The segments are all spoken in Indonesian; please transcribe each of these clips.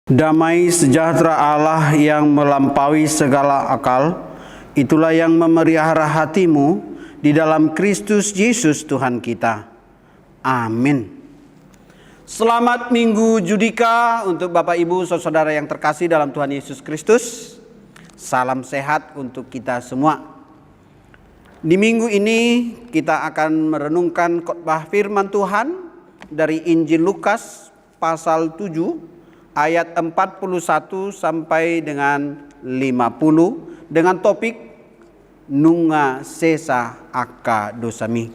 Damai sejahtera Allah yang melampaui segala akal, itulah yang memelihara hatimu di dalam Kristus Yesus Tuhan kita. Amin. Selamat Minggu Judika untuk Bapak Ibu Saudara yang terkasih dalam Tuhan Yesus Kristus. Salam sehat untuk kita semua. Di minggu ini kita akan merenungkan khotbah firman Tuhan dari Injil Lukas pasal 7 ayat 41 sampai dengan 50 dengan topik Nunga sesa aka dosami.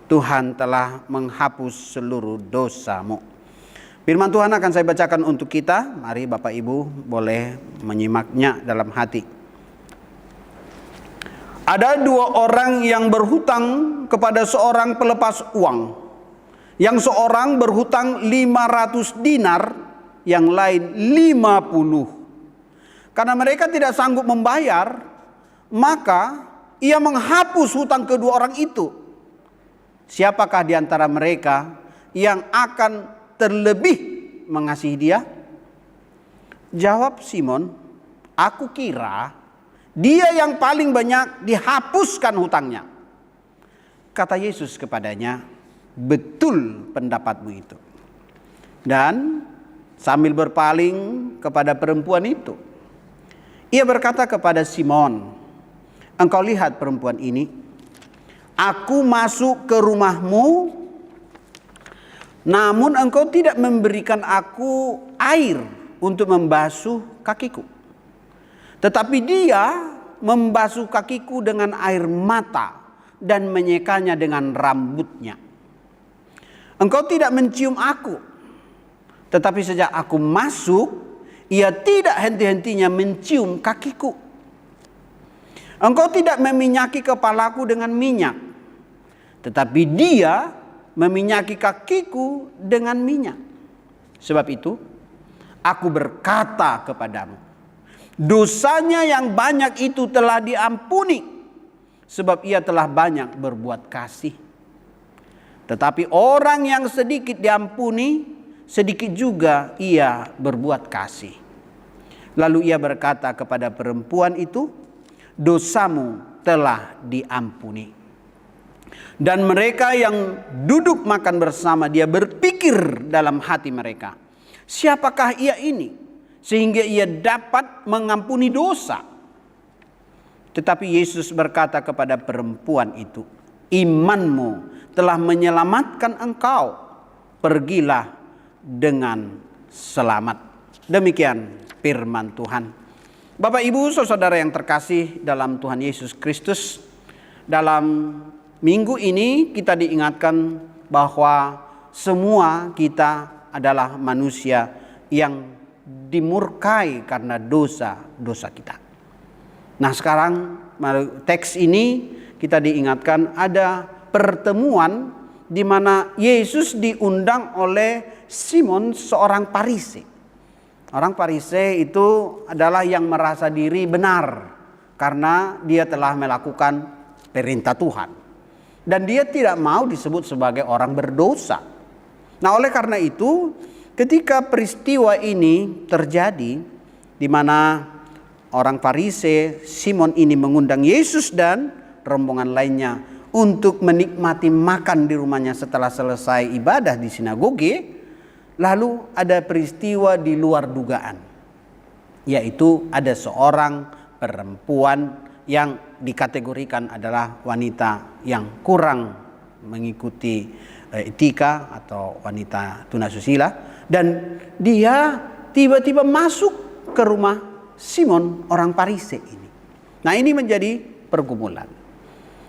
Tuhan telah menghapus seluruh dosamu. Firman Tuhan akan saya bacakan untuk kita. Mari Bapak Ibu boleh menyimaknya dalam hati. Ada dua orang yang berhutang kepada seorang pelepas uang. Yang seorang berhutang 500 dinar, yang lain 50. Karena mereka tidak sanggup membayar, maka ia menghapus hutang kedua orang itu. Siapakah di antara mereka yang akan terlebih mengasihi dia? Jawab Simon, aku kira dia yang paling banyak dihapuskan hutangnya. Kata Yesus kepadanya, betul pendapatmu itu. Dan sambil berpaling kepada perempuan itu, ia berkata kepada Simon, engkau lihat perempuan ini, aku masuk ke rumahmu, namun engkau tidak memberikan aku air untuk membasuh kakiku. Tetapi dia membasuh kakiku dengan air mata dan menyekanya dengan rambutnya. Engkau tidak mencium aku, tetapi sejak aku masuk, ia tidak henti-hentinya mencium kakiku. Engkau tidak meminyaki kepalaku dengan minyak, tetapi dia meminyaki kakiku dengan minyak. Sebab itu, aku berkata kepadamu, dosanya yang banyak itu telah diampuni, sebab ia telah banyak berbuat kasih. Tetapi orang yang sedikit diampuni, sedikit juga ia berbuat kasih. Lalu ia berkata kepada perempuan itu, dosamu telah diampuni. Dan mereka yang duduk makan bersama dia berpikir dalam hati mereka, siapakah ia ini sehingga ia dapat mengampuni dosa? Tetapi Yesus berkata kepada perempuan itu, imanmu telah menyelamatkan engkau, pergilah dengan selamat. Demikian firman Tuhan. Bapak Ibu Saudara yang terkasih dalam Tuhan Yesus Kristus, dalam minggu ini kita diingatkan bahwa semua kita adalah manusia yang dimurkai karena dosa-dosa kita. Nah, sekarang teks ini kita diingatkan ada pertemuan di mana Yesus diundang oleh Simon, seorang Parisei. Orang Parisei itu adalah yang merasa diri benar karena dia telah melakukan perintah Tuhan. Dan dia tidak mau disebut sebagai orang berdosa. Nah, oleh karena itu, ketika peristiwa ini terjadi, di mana orang Parisei, Simon ini mengundang Yesus dan rombongan lainnya untuk menikmati makan di rumahnya setelah selesai ibadah di sinagoge. Lalu ada peristiwa di luar dugaan, yaitu ada seorang perempuan yang dikategorikan adalah wanita yang kurang mengikuti etika atau wanita tunasusila. Dan dia tiba-tiba masuk ke rumah Simon orang Parisei ini. Nah, ini menjadi pergumulan.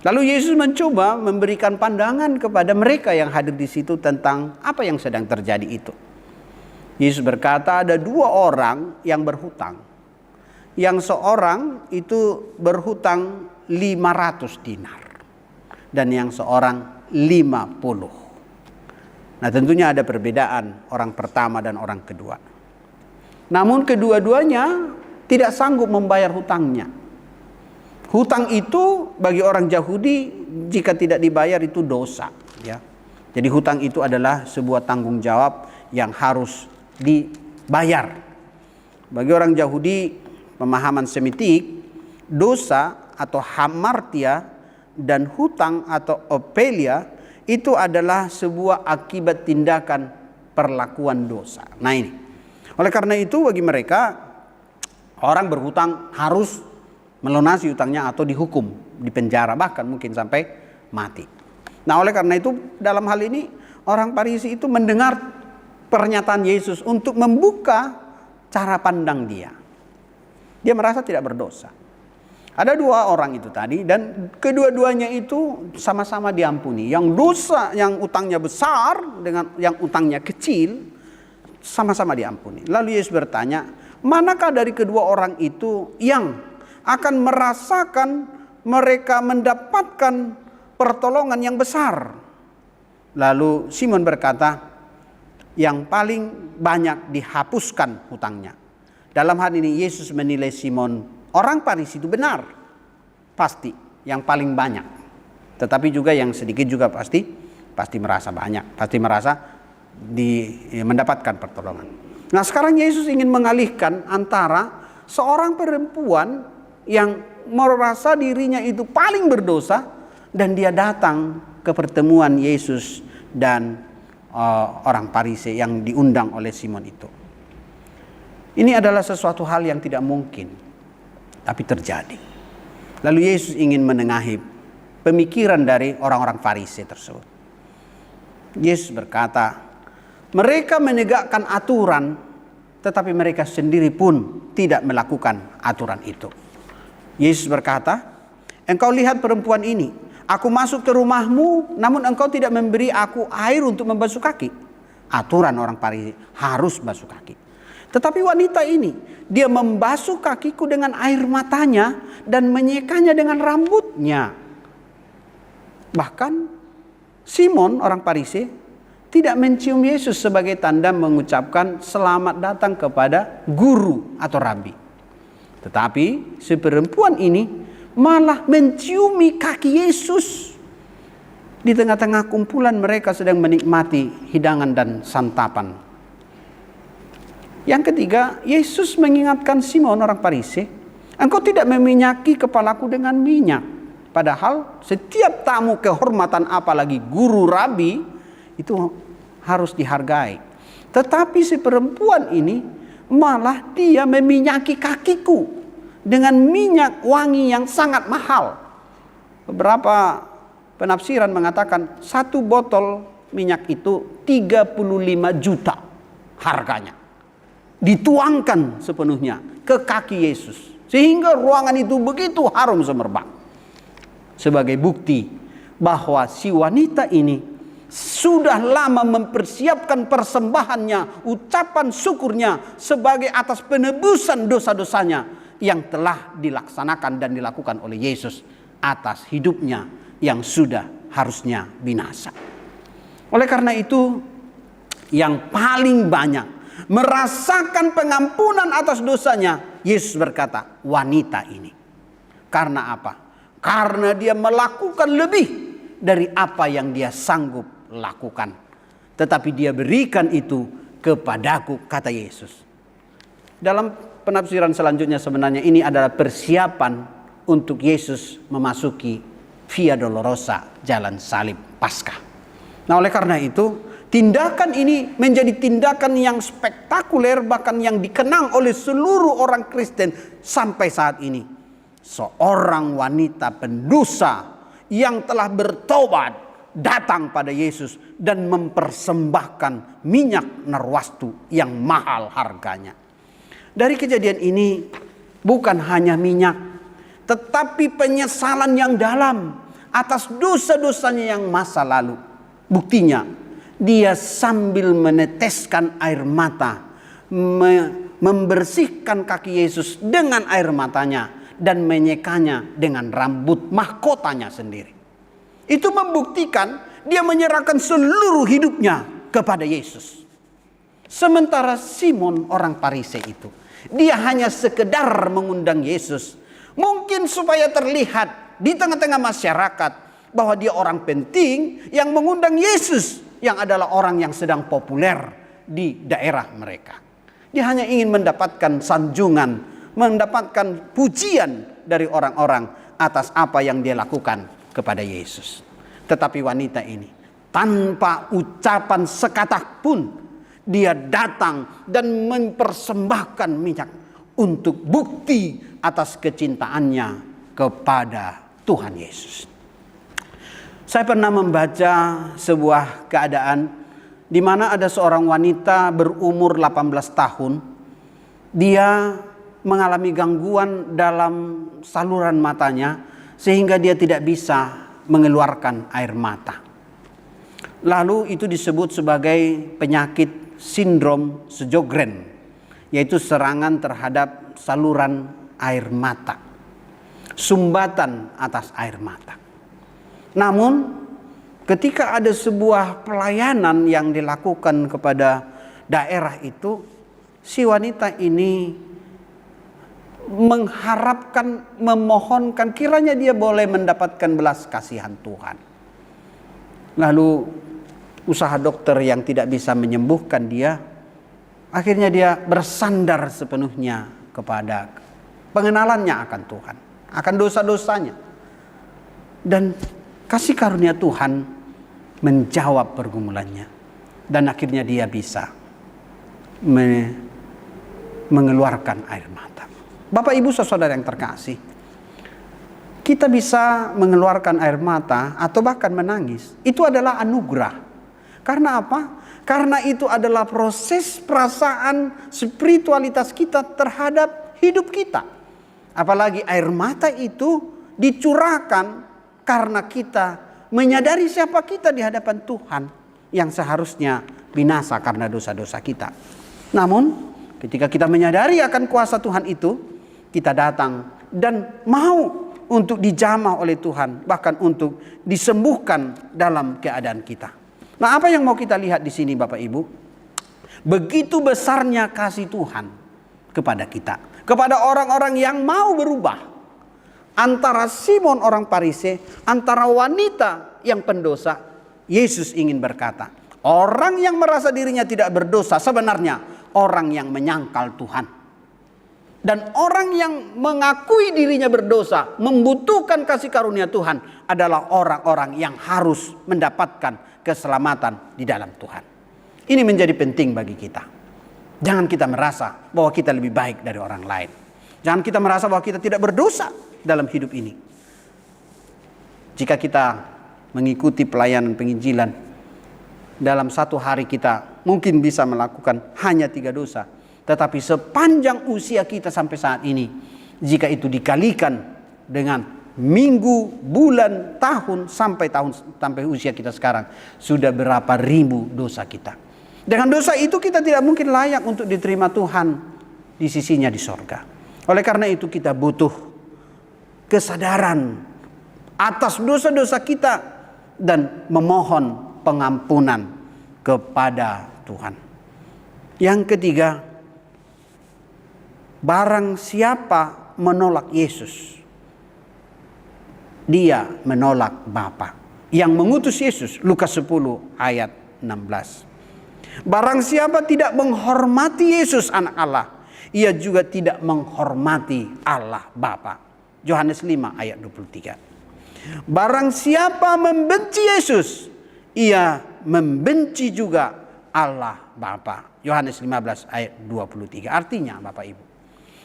Lalu Yesus mencoba memberikan pandangan kepada mereka yang hadir di situ tentang apa yang sedang terjadi itu. Yesus berkata ada dua orang yang berhutang. Yang seorang itu berhutang 500 dinar. Dan yang seorang 50. Nah, tentunya ada perbedaan orang pertama dan orang kedua. Namun kedua-duanya tidak sanggup membayar hutangnya. Hutang itu bagi orang Yahudi jika tidak dibayar itu dosa, ya. Jadi hutang itu adalah sebuah tanggung jawab yang harus dibayar. Bagi orang Yahudi, pemahaman Semitik, dosa atau hamartia dan hutang atau opelia itu adalah sebuah akibat tindakan perlakuan dosa. Nah ini, oleh karena itu bagi mereka, orang berhutang harus melunasi hutangnya atau dihukum, dipenjara, bahkan mungkin sampai mati. Nah oleh karena itu dalam hal ini orang Farisi itu mendengar pernyataan Yesus untuk membuka cara pandang dia. Dia merasa tidak berdosa. Ada dua orang itu tadi dan kedua-duanya itu sama-sama diampuni. Yang dosa, yang utangnya besar dengan yang utangnya kecil sama-sama diampuni. Lalu Yesus bertanya, manakah dari kedua orang itu yang akan merasakan mereka mendapatkan pertolongan yang besar? Lalu Simon berkata, yang paling banyak dihapuskan hutangnya. Dalam hal ini Yesus menilai Simon, orang Farisi itu benar, pasti yang paling banyak. Tetapi juga yang sedikit juga pasti merasa banyak, pasti merasa mendapatkan pertolongan. Nah sekarang Yesus ingin mengalihkan antara seorang perempuan yang merasa dirinya itu paling berdosa dan dia datang ke pertemuan Yesus dan orang Farisi yang diundang oleh Simon itu. Ini adalah sesuatu hal yang tidak mungkin, tapi terjadi. Lalu Yesus ingin menengahi pemikiran dari orang-orang Farisi tersebut. Yesus berkata, mereka menegakkan aturan, tetapi mereka sendiri pun tidak melakukan aturan itu. Yesus berkata, engkau lihat perempuan ini, aku masuk ke rumahmu, namun engkau tidak memberi aku air untuk membasuh kaki. Aturan orang Farisi harus basuh kaki. Tetapi wanita ini, dia membasuh kakiku dengan air matanya dan menyekanya dengan rambutnya. Bahkan Simon orang Farisi tidak mencium Yesus sebagai tanda mengucapkan selamat datang kepada guru atau rabi. Tetapi si perempuan ini malah menciumi kaki Yesus di tengah-tengah kumpulan mereka sedang menikmati hidangan dan santapan. Yang ketiga, Yesus mengingatkan Simon orang Farisi, engkau tidak meminyaki kepalaku dengan minyak. Padahal setiap tamu kehormatan apalagi guru rabi itu harus dihargai. Tetapi si perempuan ini malah dia meminyaki kakiku dengan minyak wangi yang sangat mahal. Beberapa penafsiran mengatakan satu botol minyak itu 35 juta harganya. Dituangkan sepenuhnya ke kaki Yesus. Sehingga ruangan itu begitu harum semerbak. Sebagai bukti bahwa si wanita ini sudah lama mempersiapkan persembahannya, ucapan syukurnya sebagai atas penebusan dosa-dosanya yang telah dilaksanakan dan dilakukan oleh Yesus atas hidupnya yang sudah harusnya binasa. Oleh karena itu, yang paling banyak merasakan pengampunan atas dosanya, Yesus berkata, wanita ini. Karena apa? Karena dia melakukan lebih dari apa yang dia sanggup lakukan. Tetapi dia berikan itu kepadaku, kata Yesus. Dalam penafsiran selanjutnya sebenarnya ini adalah persiapan untuk Yesus memasuki Via Dolorosa, jalan salib Paskah. Nah oleh karena itu, tindakan ini menjadi tindakan yang spektakuler, bahkan yang dikenang oleh seluruh orang Kristen sampai saat ini. Seorang wanita pendosa yang telah bertobat datang pada Yesus dan mempersembahkan minyak narwastu yang mahal harganya. Dari kejadian ini bukan hanya minyak, tetapi penyesalan yang dalam atas dosa-dosanya yang masa lalu. Buktinya, dia sambil meneteskan air mata, membersihkan kaki Yesus dengan air matanya dan menyekanya dengan rambut mahkotanya sendiri. Itu membuktikan dia menyerahkan seluruh hidupnya kepada Yesus. Sementara Simon orang Farisi itu, dia hanya sekedar mengundang Yesus, mungkin supaya terlihat di tengah-tengah masyarakat bahwa dia orang penting yang mengundang Yesus, yang adalah orang yang sedang populer di daerah mereka. Dia hanya ingin mendapatkan sanjungan, mendapatkan pujian dari orang-orang atas apa yang dia lakukan kepada Yesus. Tetapi wanita ini tanpa ucapan sekata pun dia datang dan mempersembahkan minyak untuk bukti atas kecintaannya kepada Tuhan Yesus. Saya pernah membaca sebuah keadaan di mana ada seorang wanita berumur 18 tahun. Dia mengalami gangguan dalam saluran matanya sehingga dia tidak bisa mengeluarkan air mata. Lalu itu disebut sebagai penyakit sindrom Sjögren, yaitu serangan terhadap saluran air mata, sumbatan atas air mata. Namun ketika ada sebuah pelayanan yang dilakukan kepada daerah itu, si wanita ini mengharapkan, memohonkan kiranya dia boleh mendapatkan belas kasihan Tuhan. Lalu usaha dokter yang tidak bisa menyembuhkan dia, akhirnya dia bersandar sepenuhnya kepada pengenalannya akan Tuhan, akan dosa-dosanya. Dan kasih karunia Tuhan menjawab pergumulannya. Dan akhirnya dia bisa mengeluarkan air mata. Bapak ibu saudara yang terkasih, kita bisa mengeluarkan air mata atau bahkan menangis. Itu adalah anugerah. Karena apa? Karena itu adalah proses perasaan spiritualitas kita terhadap hidup kita. Apalagi air mata itu dicurahkan karena kita menyadari siapa kita di hadapan Tuhan yang seharusnya binasa karena dosa-dosa kita. Namun ketika kita menyadari akan kuasa Tuhan itu, kita datang dan mau untuk dijamah oleh Tuhan, bahkan untuk disembuhkan dalam keadaan kita. Nah, apa yang mau kita lihat di sini Bapak Ibu? Begitu besarnya kasih Tuhan kepada kita, kepada orang-orang yang mau berubah. Antara Simon orang Parise, antara wanita yang pendosa, Yesus ingin berkata, orang yang merasa dirinya tidak berdosa sebenarnya orang yang menyangkal Tuhan. Dan orang yang mengakui dirinya berdosa, membutuhkan kasih karunia Tuhan adalah orang-orang yang harus mendapatkan keselamatan di dalam Tuhan. Ini menjadi penting bagi kita. Jangan kita merasa bahwa kita lebih baik dari orang lain. Jangan kita merasa bahwa kita tidak berdosa dalam hidup ini. Jika kita mengikuti pelayanan penginjilan, dalam satu hari kita mungkin bisa melakukan hanya 3 dosa. Tetapi sepanjang usia kita sampai saat ini, jika itu dikalikan dengan minggu, bulan, tahun sampai usia kita sekarang, sudah berapa ribu dosa kita. Dengan dosa itu kita tidak mungkin layak untuk diterima Tuhan di sisinya di sorga. Oleh karena itu kita butuh kesadaran atas dosa-dosa kita dan memohon pengampunan kepada Tuhan. Yang ketiga, barang siapa menolak Yesus, dia menolak Bapa yang mengutus Yesus. Lukas 10 ayat 16. Barang siapa tidak menghormati Yesus anak Allah, ia juga tidak menghormati Allah Bapa. Yohanes 5 ayat 23. Barang siapa membenci Yesus, ia membenci juga Allah Bapa. Yohanes 15 ayat 23. Artinya Bapak Ibu,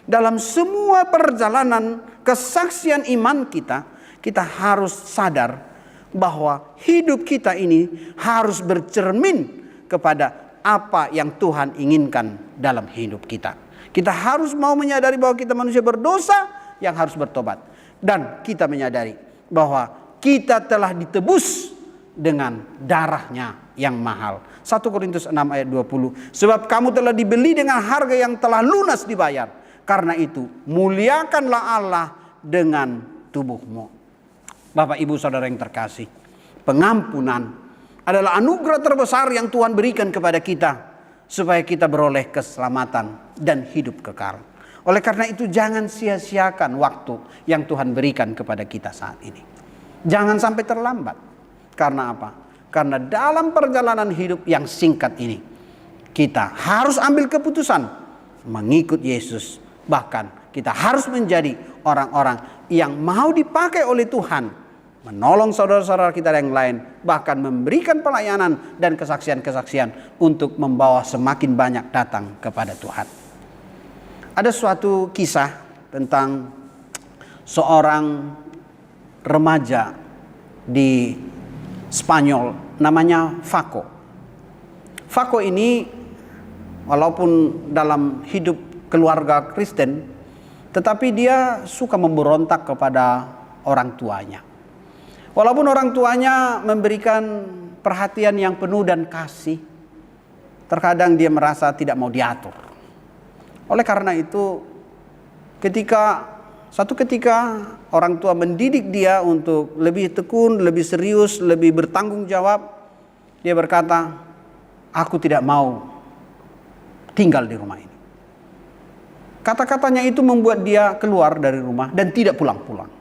dalam semua perjalanan kesaksian iman kita, kita harus sadar bahwa hidup kita ini harus bercermin kepada apa yang Tuhan inginkan dalam hidup kita. Kita harus mau menyadari bahwa kita manusia berdosa yang harus bertobat. Dan kita menyadari bahwa kita telah ditebus dengan darahnya yang mahal. 1 Korintus 6 ayat 20. Sebab kamu telah dibeli dengan harga yang telah lunas dibayar. Karena itu muliakanlah Allah dengan tubuhmu. Bapak ibu saudara yang terkasih, pengampunan adalah anugerah terbesar yang Tuhan berikan kepada kita, supaya kita beroleh keselamatan dan hidup kekal. Oleh karena itu jangan sia-siakan waktu yang Tuhan berikan kepada kita saat ini. Jangan sampai terlambat. Karena apa? Karena dalam perjalanan hidup yang singkat ini, kita harus ambil keputusan mengikut Yesus. Bahkan kita harus menjadi orang-orang yang mau dipakai oleh Tuhan, menolong saudara-saudara kita yang lain, bahkan memberikan pelayanan dan kesaksian-kesaksian untuk membawa semakin banyak datang kepada Tuhan. Ada suatu kisah tentang seorang remaja di Spanyol namanya Faco. Faco ini walaupun dalam hidup keluarga Kristen, tetapi dia suka memberontak kepada orang tuanya. Walaupun orang tuanya memberikan perhatian yang penuh dan kasih, terkadang dia merasa tidak mau diatur. Oleh karena itu, suatu ketika orang tua mendidik dia untuk lebih tekun, lebih serius, lebih bertanggung jawab, dia berkata, "Aku tidak mau tinggal di rumah ini." Kata-katanya itu membuat dia keluar dari rumah dan tidak pulang-pulang.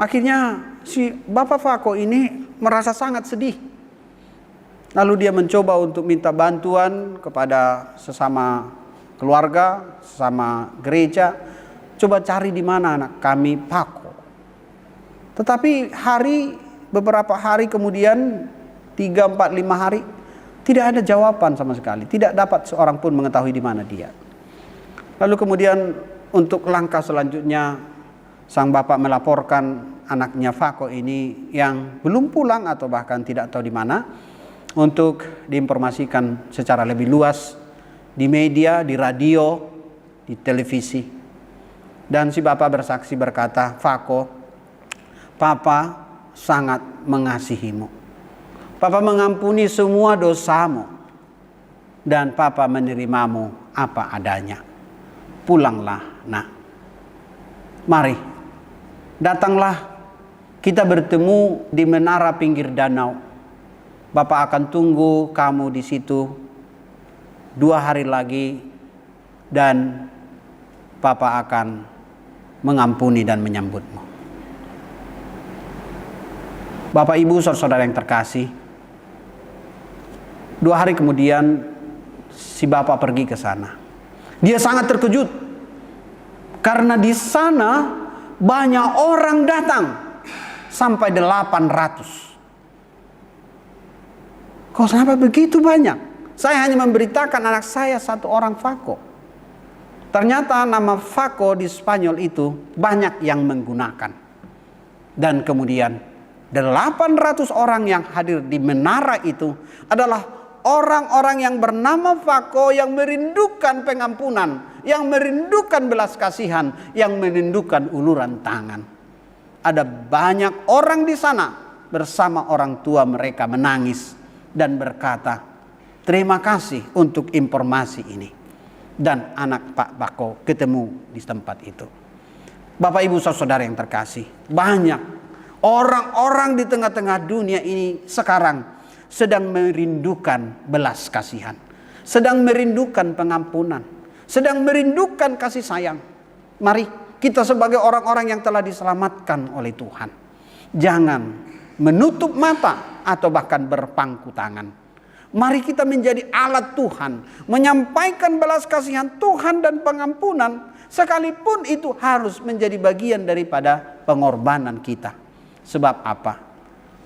Akhirnya si Bapak Faco ini merasa sangat sedih. Lalu dia mencoba untuk minta bantuan kepada sesama keluarga, sesama gereja. Coba cari di mana anak kami Faco. Tetapi beberapa hari kemudian, 3, 4, 5 hari, tidak ada jawaban sama sekali. Tidak dapat seorang pun mengetahui di mana dia. Lalu kemudian untuk langkah selanjutnya, sang bapak melaporkan anaknya Faco ini yang belum pulang atau bahkan tidak tahu di mana, untuk diinformasikan secara lebih luas di media, di radio, di televisi. Dan si bapak bersaksi berkata, "Faco, Papa sangat mengasihimu. Papa mengampuni semua dosamu. Dan Papa menerimamu apa adanya. Pulanglah, nak. Mari, datanglah kita bertemu di menara pinggir danau. Bapak akan tunggu kamu di situ 2 hari lagi dan Papa akan mengampuni dan menyambutmu." Bapak Ibu saudara yang terkasih, 2 hari kemudian si bapak pergi ke sana. Dia sangat terkejut karena di sana banyak orang datang sampai 800. Kok sampai begitu banyak? Saya hanya memberitakan anak saya 1 orang Faco. Ternyata nama Faco di Spanyol itu banyak yang menggunakan. Dan kemudian 800 orang yang hadir di menara itu adalah orang-orang yang bernama Faco, yang merindukan pengampunan, yang merindukan belas kasihan, yang merindukan uluran tangan. Ada banyak orang di sana bersama orang tua mereka menangis dan berkata, "Terima kasih untuk informasi ini." Dan anak Pak Faco ketemu di tempat itu. Bapak Ibu saudara yang terkasih, banyak orang-orang di tengah-tengah dunia ini sekarang sedang merindukan belas kasihan, sedang merindukan pengampunan, sedang merindukan kasih sayang. Mari kita sebagai orang-orang yang telah diselamatkan oleh Tuhan, jangan menutup mata atau bahkan berpangku tangan. Mari kita menjadi alat Tuhan, menyampaikan belas kasihan Tuhan dan pengampunan, sekalipun itu harus menjadi bagian daripada pengorbanan kita. Sebab apa?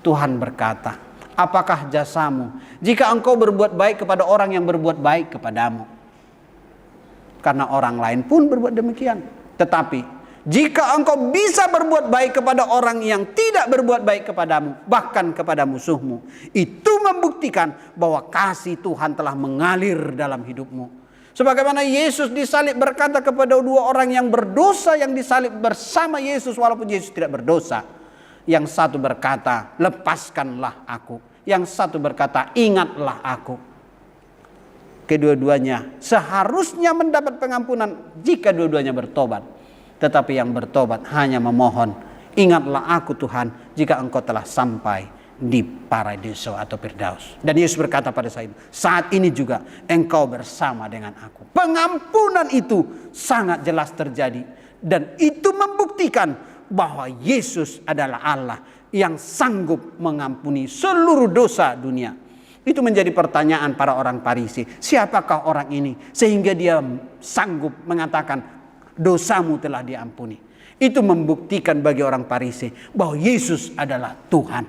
Tuhan berkata, "Apakah jasamu jika engkau berbuat baik kepada orang yang berbuat baik kepadamu?" Karena orang lain pun berbuat demikian. Tetapi jika engkau bisa berbuat baik kepada orang yang tidak berbuat baik kepadamu, bahkan kepada musuhmu, itu membuktikan bahwa kasih Tuhan telah mengalir dalam hidupmu. Sebagaimana Yesus disalib berkata kepada 2 orang yang berdosa yang disalib bersama Yesus walaupun Yesus tidak berdosa. Yang satu berkata, "Lepaskanlah aku." Yang satu berkata, "Ingatlah aku." Kedua-duanya seharusnya mendapat pengampunan jika dua-duanya bertobat. Tetapi yang bertobat hanya memohon, "Ingatlah aku Tuhan jika engkau telah sampai di paradiso atau Firdaus." Dan Yesus berkata pada saat ini juga engkau bersama dengan aku. Pengampunan itu sangat jelas terjadi. Dan itu membuktikan bahwa Yesus adalah Allah yang sanggup mengampuni seluruh dosa dunia. Itu menjadi pertanyaan para orang Farisi. Siapakah orang ini sehingga dia sanggup mengatakan dosamu telah diampuni. Itu membuktikan bagi orang Farisi bahwa Yesus adalah Tuhan.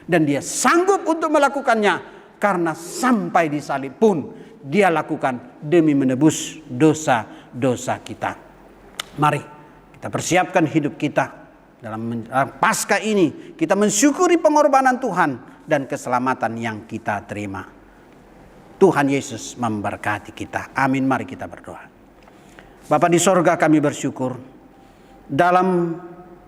Dan dia sanggup untuk melakukannya karena sampai di salib pun dia lakukan demi menebus dosa-dosa kita. Mari kita persiapkan hidup kita dalam Paskah ini. Kita mensyukuri pengorbanan Tuhan dan keselamatan yang kita terima. Tuhan Yesus memberkati kita. Amin. Mari kita berdoa. Bapa di sorga, kami bersyukur dalam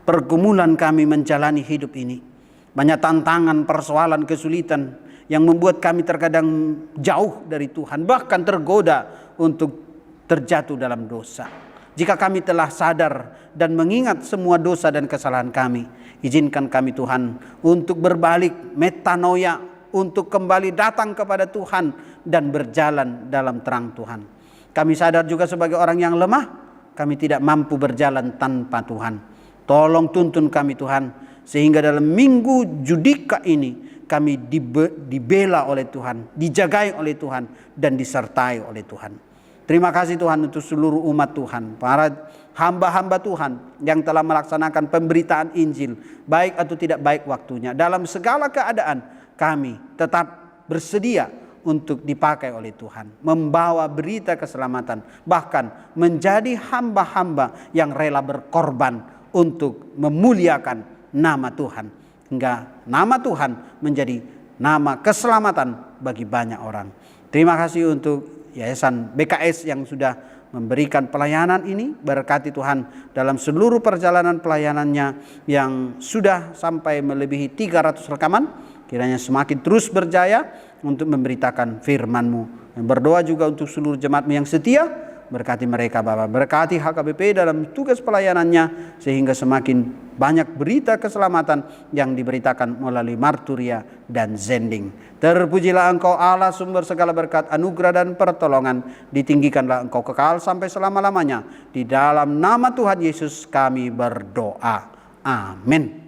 pergumulan kami menjalani hidup ini. Banyak tantangan, persoalan, kesulitan yang membuat kami terkadang jauh dari Tuhan. Bahkan tergoda untuk terjatuh dalam dosa. Jika kami telah sadar dan mengingat semua dosa dan kesalahan kami, izinkan kami Tuhan untuk berbalik, metanoia, untuk kembali datang kepada Tuhan dan berjalan dalam terang Tuhan. Kami sadar juga sebagai orang yang lemah, kami tidak mampu berjalan tanpa Tuhan. Tolong tuntun kami Tuhan, sehingga dalam minggu Judika ini kami dibela oleh Tuhan, dijagai oleh Tuhan, dan disertai oleh Tuhan. Terima kasih Tuhan untuk seluruh umat Tuhan, para hamba-hamba Tuhan yang telah melaksanakan pemberitaan Injil, baik atau tidak baik waktunya. Dalam segala keadaan kami tetap bersedia untuk dipakai oleh Tuhan, membawa berita keselamatan, bahkan menjadi hamba-hamba yang rela berkorban untuk memuliakan nama Tuhan, hingga nama Tuhan menjadi nama keselamatan bagi banyak orang. Terima kasih untuk Yayasan BKS yang sudah memberikan pelayanan ini. Berkati Tuhan dalam seluruh perjalanan pelayanannya yang sudah sampai melebihi 300 rekaman. Kiranya semakin terus berjaya untuk memberitakan firman-Mu. Berdoa juga untuk seluruh jemaat-Mu yang setia. Berkati mereka Bapa, berkati HKBP dalam tugas pelayanannya, sehingga semakin banyak berita keselamatan yang diberitakan melalui Marturia dan Zending. Terpujilah Engkau Allah, sumber segala berkat, anugerah dan pertolongan. Ditinggikanlah Engkau kekal sampai selama-lamanya. Di dalam nama Tuhan Yesus kami berdoa. Amin.